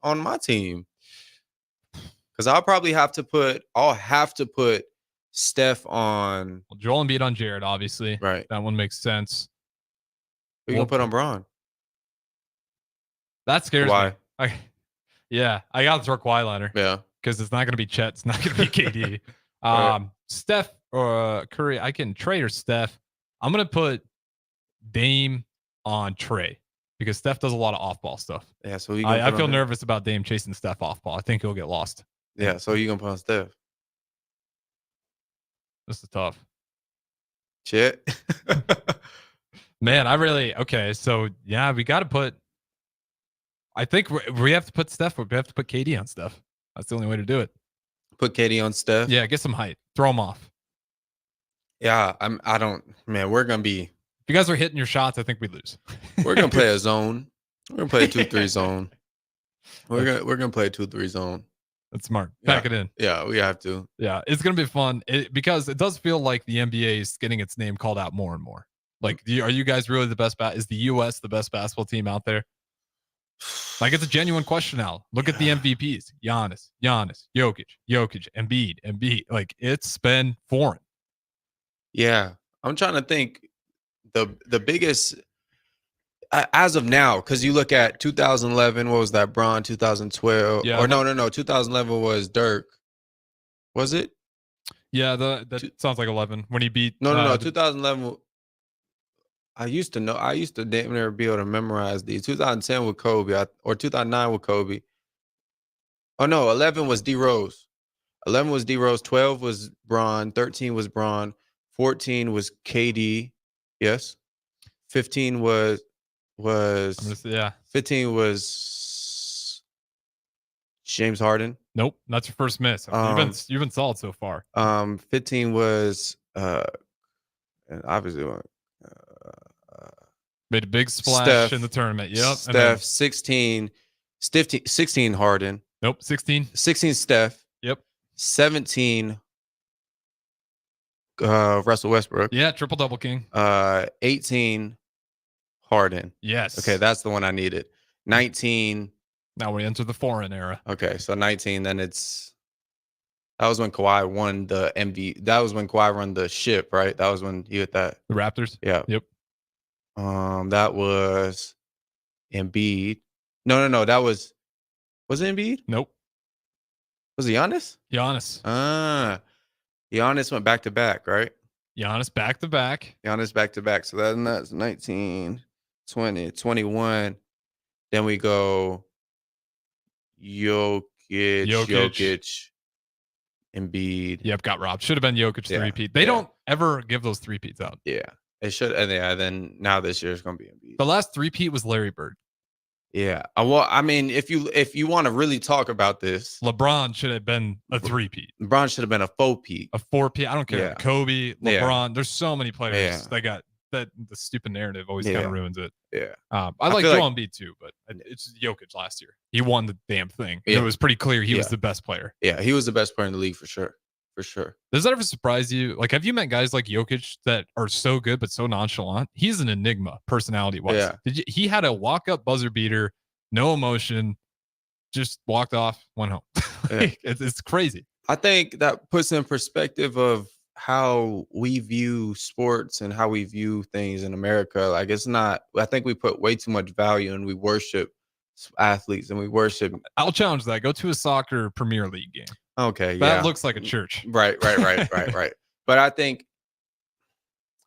my team? Because I'll have to put Steph on. Well, Joel Embiid on Jared, obviously. Right. That one makes sense. Who you gonna put on Bron? That scares Kawhi. me. I got to throw Kawhi Leonard. Yeah. Because it's not going to be Chet. It's not going to be KD. Right. Steph or Curry, I can trade or Steph. I'm going to put Dame on Trae because Steph does a lot of off-ball stuff. Yeah, so I feel nervous about Dame chasing Steph off-ball. I think he'll get lost. Yeah, so you going to put on Steph? This is tough. Chet? Man, okay, so yeah, we got to put, I think we have to put Steph, we have to put KD on Steph. That's the only way to do it. Put KD on Steph? Yeah, get some height. Throw him off. Yeah, we're going to be. If you guys are hitting your shots, I think we lose. We're going to play a zone. We're going to play a 2-3 zone. We're going to play a 2-3 zone. That's smart. Pack it in. Yeah, we have to. Yeah, it's going to be fun because it does feel like the NBA is getting its name called out more and more. Like, are you guys really the best? Is the U.S. the best basketball team out there? Like, it's a genuine question now. Look at the MVPs. Giannis, Jokic, Embiid. Like, it's been foreign. Yeah. I'm trying to think the biggest as of now, because you look at 2011, what was that? Bron, 2012. Yeah. Or no. 2011 was Dirk. Was it? Yeah, that sounds like 11 when he beat. No. 2011. I used to damn near be able to memorize these. 2010 with Kobe, or 2009 with Kobe. Oh no, 11 was D Rose. 11 was D Rose. 12 was Bron. 13 was Bron. 14 was KD. Yes. 15 was 15 was James Harden. Nope, that's your first miss. You've been solid so far. 15 was and obviously made a big splash Steph, in the tournament. Yep. Steph, 16 Harden. Nope, 16 Steph. Yep. 17 Russell Westbrook. Yeah, triple double king. 18 Harden. Yes. Okay, that's the one I needed. 19 Now we enter the foreign era. Okay, so 19. Then that was when Kawhi won the MVP. That was when Kawhi won the ship, right? That was when he hit that. The Raptors. Yeah. Yep. That was Embiid. No. That was it Embiid? Nope. Was it Giannis? Giannis. Giannis went back to back, right? Giannis back to back. Giannis back to back. So that's 19, 20, 21. Then we go Jokic, Embiid. Yep, got robbed. Should have been Jokic three-peat. They don't ever give those three-peats out. Yeah, it should. And then now this year is going to be Embiid. The last three-peat was Larry Bird. Yeah. Well, I mean, if you want to really talk about this, LeBron should have been a three-peat. LeBron should have been a four-peat. A four-peat. I don't care. Yeah. Kobe, LeBron. Yeah. There's so many players Yeah. that got that. The stupid narrative always kind of ruins it. Yeah. I like Joel Embiid too, but it's Jokic last year. He won the damn thing. Yeah. It was pretty clear he was the best player. Yeah, he was the best player in the league for sure. For sure. Does that ever surprise you? Like, have you met guys like Jokic that are so good but so nonchalant? He's an enigma, personality-wise. Yeah. He had a walk-up buzzer beater, no emotion, just walked off, went home. Yeah. It's crazy. I think that puts in perspective of how we view sports and how we view things in America. Like, it's not. I think we put way too much value and we worship athletes and we worship. I'll challenge that. Go to a soccer Premier League game. Okay, That looks like a church. Right. But I think,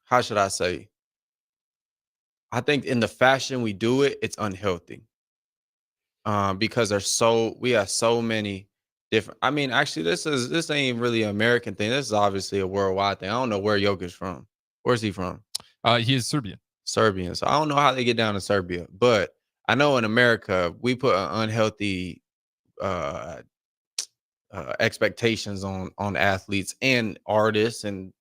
how should I say? I think in the fashion we do it, it's unhealthy. Because we have so many different. I mean, actually, this ain't really an American thing. This is obviously a worldwide thing. I don't know where Jokic's from. Where's he from? He is Serbian. Serbian. So I don't know how they get down to Serbia, but I know in America we put an unhealthy expectations on athletes and artists and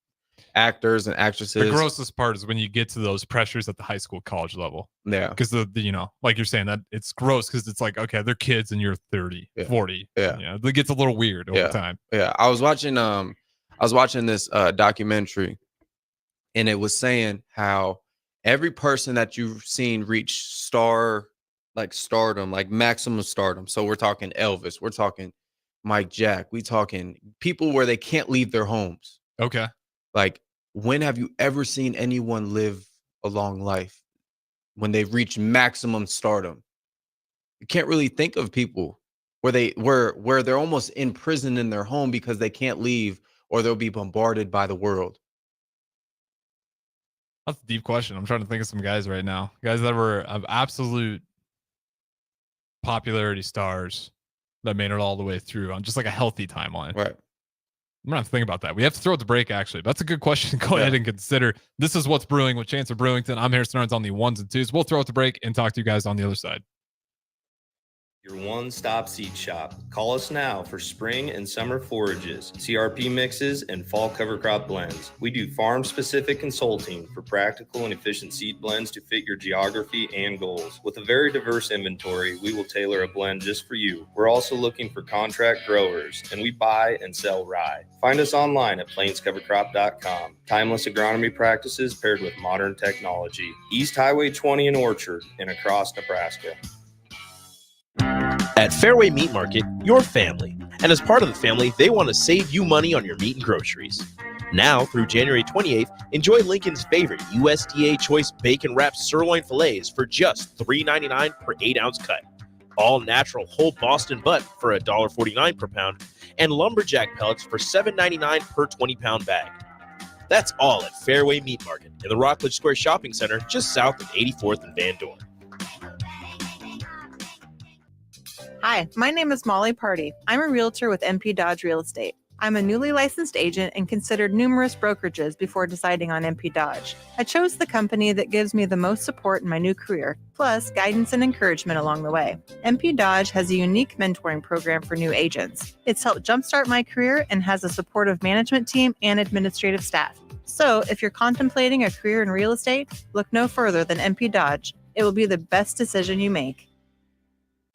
actors and actresses. The grossest part is when you get to those pressures at the high school, college level. Yeah. Because like you're saying, that it's gross because it's like, okay, they're kids and you're 30, 40. Yeah. It gets a little weird over time. Yeah. I was watching this documentary, and it was saying how every person that you've seen reach stardom, like maximum stardom. So we're talking Elvis, we're talking Mike Jack, we talking people where they can't leave their homes. Okay. Like, when have you ever seen anyone live a long life when they've reached maximum stardom? You can't really think of people where they're almost imprisoned in their home because they can't leave or they'll be bombarded by the world. That's a deep question. I'm trying to think of some guys right now. Guys that were of absolute popularity stars that made it all the way through on just like a healthy timeline. Right. I'm going to have to think about that. We have to throw it to break, actually. That's a good question. Go ahead and consider. This is What's Brewing with Chancellor Brewington. I'm Harrison Arns on the ones and twos. We'll throw it to break and talk to you guys on the other side. Your one-stop seed shop. Call us now for spring and summer forages, CRP mixes, and fall cover crop blends. We do farm-specific consulting for practical and efficient seed blends to fit your geography and goals. With a very diverse inventory, we will tailor a blend just for you. We're also looking for contract growers, and we buy and sell rye. Find us online at plainscovercrop.com. Timeless agronomy practices paired with modern technology. East Highway 20 in Orchard and across Nebraska. At Fairway Meat Market, your family. And as part of the family, they want to save you money on your meat and groceries. Now, through January 28th, enjoy Lincoln's favorite USDA Choice Bacon Wrapped Sirloin Fillets for just $3.99 per 8-ounce cut. All natural whole Boston butt for $1.49 per pound. And lumberjack pellets for $7.99 per 20-pound bag. That's all at Fairway Meat Market in the Rockledge Square Shopping Center, just south of 84th and Van Dorn. Hi, my name is Molly Party. I'm a realtor with MP Dodge Real Estate. I'm a newly licensed agent and considered numerous brokerages before deciding on MP Dodge. I chose the company that gives me the most support in my new career, plus guidance and encouragement along the way. MP Dodge has a unique mentoring program for new agents. It's helped jumpstart my career and has a supportive management team and administrative staff. So if you're contemplating a career in real estate, look no further than MP Dodge. It will be the best decision you make.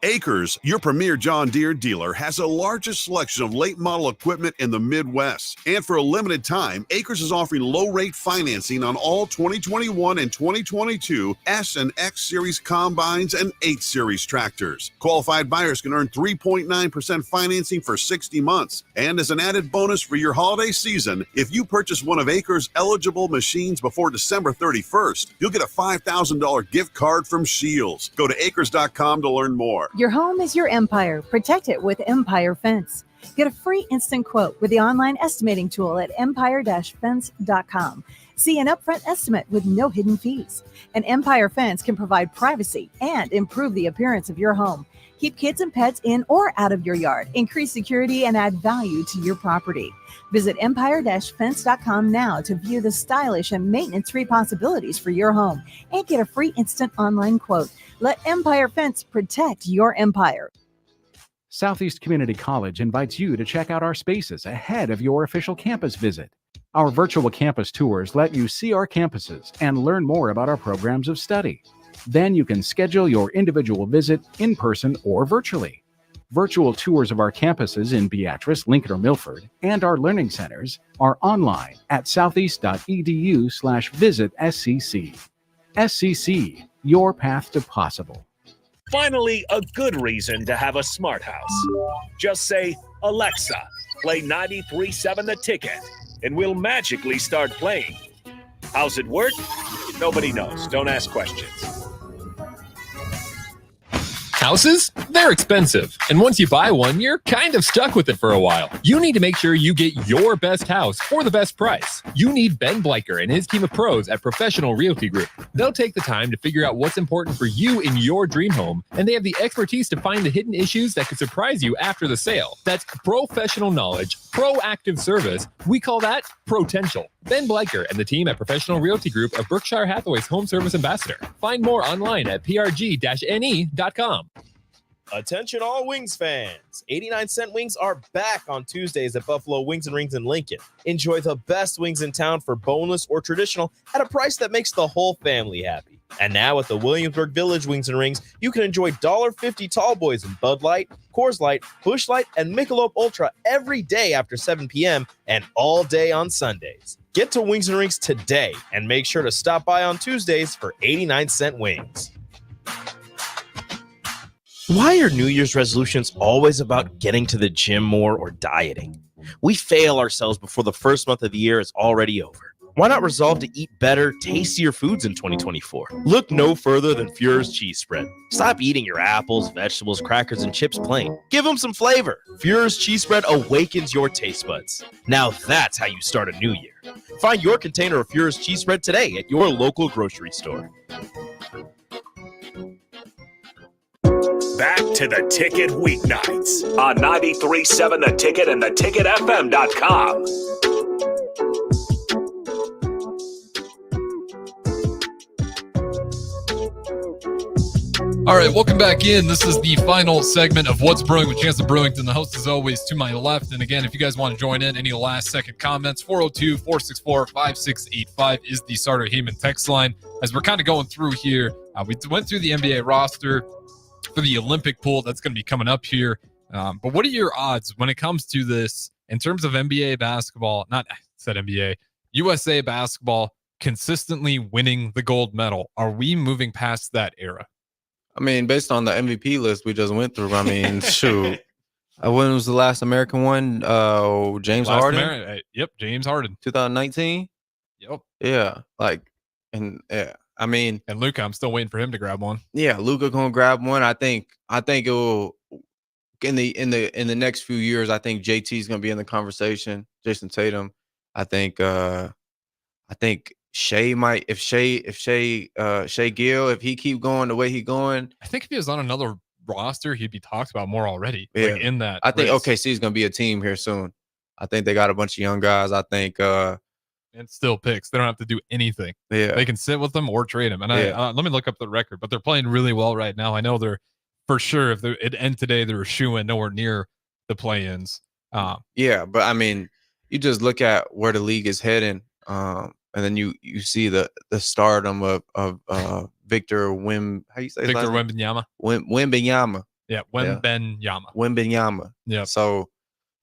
Acres, your premier John Deere dealer, has the largest selection of late model equipment in the Midwest. And for a limited time, Acres is offering low-rate financing on all 2021 and 2022 S and X Series combines and 8 Series tractors. Qualified buyers can earn 3.9% financing for 60 months. And as an added bonus for your holiday season, if you purchase one of Acres' eligible machines before December 31st, you'll get a $5,000 gift card from Shields. Go to acres.com to learn more. Your home is your empire. Protect it with Empire Fence. Get a free instant quote with the online estimating tool at empire-fence.com. See an upfront estimate with no hidden fees. An Empire Fence can provide privacy and improve the appearance of your home. Keep kids and pets in or out of your yard. Increase security and add value to your property. Visit empire-fence.com now to view the stylish and maintenance-free possibilities for your home and get a free instant online quote. Let Empire Fence protect your empire. Southeast Community College invites you to check out our spaces ahead of your official campus visit. Our virtual campus tours let you see our campuses and learn more about our programs of study. Then you can schedule your individual visit in person or virtually. Virtual tours of our campuses in Beatrice, Lincoln, or Milford, and our learning centers are online at southeast.edu/visit SCC. SCC, your path to possible. Finally, a good reason to have a smart house. Just say, Alexa, play 93.7 The Ticket, and we'll magically start playing. How's it work? Nobody knows. Don't ask questions. Houses? They're expensive. And once you buy one, you're kind of stuck with it for a while. You need to make sure you get your best house for the best price. You need Ben Bleicher and his team of pros at Professional Realty Group. They'll take the time to figure out what's important for you in your dream home, and they have the expertise to find the hidden issues that could surprise you after the sale. That's professional knowledge, proactive service. We call that potential. Ben Bleicher and the team at Professional Realty Group of Berkshire Hathaway's Home Service Ambassador. Find more online at prg-ne.com. Attention all Wings fans. 89-cent wings are back on Tuesdays at Buffalo Wings and Rings in Lincoln. Enjoy the best wings in town for boneless or traditional at a price that makes the whole family happy. And now at the Williamsburg Village Wings and Rings, you can enjoy $1.50 tall boys in Bud Light, Coors Light, Busch Light, and Michelob Ultra every day after 7 p.m. and all day on Sundays. Get to Wings and Rings today and make sure to stop by on Tuesdays for 89-cent wings. Why are New Year's resolutions always about getting to the gym more or dieting? We fail ourselves before the first month of the year is already over. Why not resolve to eat better, tastier foods in 2024? Look no further than Fuhrer's Cheese Spread. Stop eating your apples, vegetables, crackers, and chips plain. Give them some flavor. Fuhrer's Cheese Spread awakens your taste buds. Now that's how you start a new year. Find your container of Fuhrer's Cheese Spread today at your local grocery store. Back to the Ticket weeknights on 93.7 The Ticket and theticketfm.com. All right, welcome back in. This is the final segment of What's Brewing with Chancellor Brewington. The host is always to my left. And again, if you guys want to join in, any last-second comments, 402-464-5685 is the Sartor Heyman text line. As we're kind of going through here, we went through the NBA roster for the Olympic pool that's going to be coming up here. But what are your odds when it comes to this in terms of NBA basketball, USA basketball consistently winning the gold medal? Are we moving past that era? I mean, based on the MVP list we just went through, I mean, shoot. When was the last American one? James Harden? Yep, James Harden. 2019? Yep. Yeah, I mean, and Luka, I'm still waiting for him to grab one. Yeah, Luka gonna grab one. I think it will in the next few years. I think JT's gonna be in the conversation. Jason Tatum. I think Shea might. If Shea Gill, if he keep going the way he going, I think if he was on another roster, he'd be talked about more already. Yeah. Like in that, I think race. OKC is gonna be a team here soon. I think they got a bunch of young guys. I think. And still picks. They don't have to do anything. Yeah, they can sit with them or trade them. And let me look up the record, but they're playing really well right now. I know they're for sure. If it end today, they're shooing nowhere near the play-ins. Yeah, but I mean, you just look at where the league is heading, and then you see the stardom of Victor Wembanyama. Victor Wembanyama. Wembanyama. Yeah, Wembanyama. Wembanyama. Yeah. So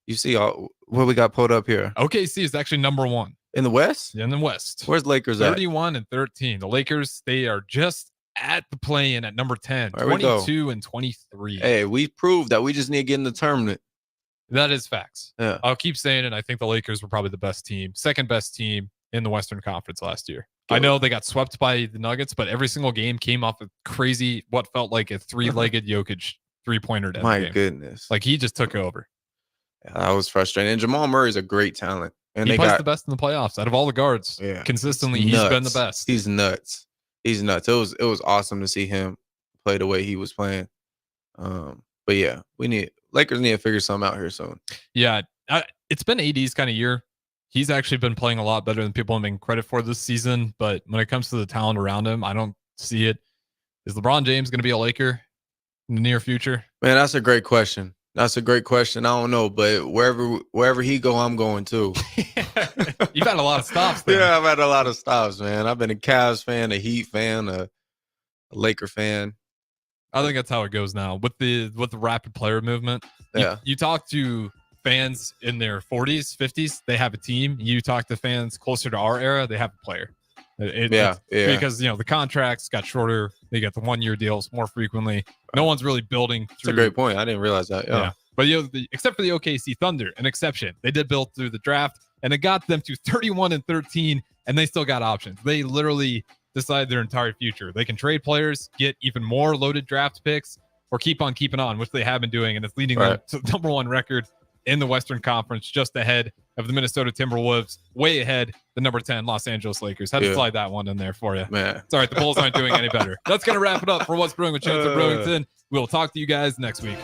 you see what we got pulled up here. OKC is actually number 1 in the West. In the West, where's Lakers 31 and 13. The Lakers, they are just at the play-in at number 10, There we go. 22 and 23. Hey, we proved that we just need to get in the tournament. That is facts. Yeah. I'll keep saying it. I think the Lakers were probably the best team, second best team in the Western Conference last year. I know they got swept by the Nuggets, but every single game came off a crazy, what felt like a three-legged Jokic three-pointer. to end My the game. goodness. Like he just took over. Yeah, that was frustrating. And Jamal Murray's a great talent. And He they plays got the best in the playoffs out of all the guards. Yeah. Consistently, He's he's been the nuts. best. He's nuts. He's nuts. It was awesome to see him play the way he was playing. But yeah, Lakers need to figure something out here soon. Yeah, it's been AD's kind of year. He's actually been playing a lot better than people have been credit for this season. But when it comes to the talent around him, I don't see it. Is LeBron James going to be a Laker in the near future? Man, that's a great question. I don't know, but wherever he go, I'm going too. You've had a lot of stops there. Yeah, I've had a lot of stops, man. I've been a Cavs fan, a Heat fan, a Laker fan. I think that's how it goes now with the rapid player movement. Yeah. You talk to fans in their 40s, 50s, they have a team. You talk to fans closer to our era, they have a player. Yeah. Because the contracts got shorter. They got the 1-year deals more frequently. No one's really building through. That's a great point. I didn't realize that. Yeah. But except for the OKC Thunder, an exception. They did build through the draft, and it got them to 31 and 13, and they still got options. They literally decide their entire future. They can trade players, get even more loaded draft picks, or keep on keeping on, which they have been doing, and it's leading them to the number 1 record in the Western Conference, just ahead of the Minnesota Timberwolves, way ahead the number 10 Los Angeles Lakers. Had to slide that one in there for you. Man. It's all right. The Bulls aren't doing any better. That's going to wrap it up for What's Brewing with Chancellor Brewington. We'll talk to you guys next week.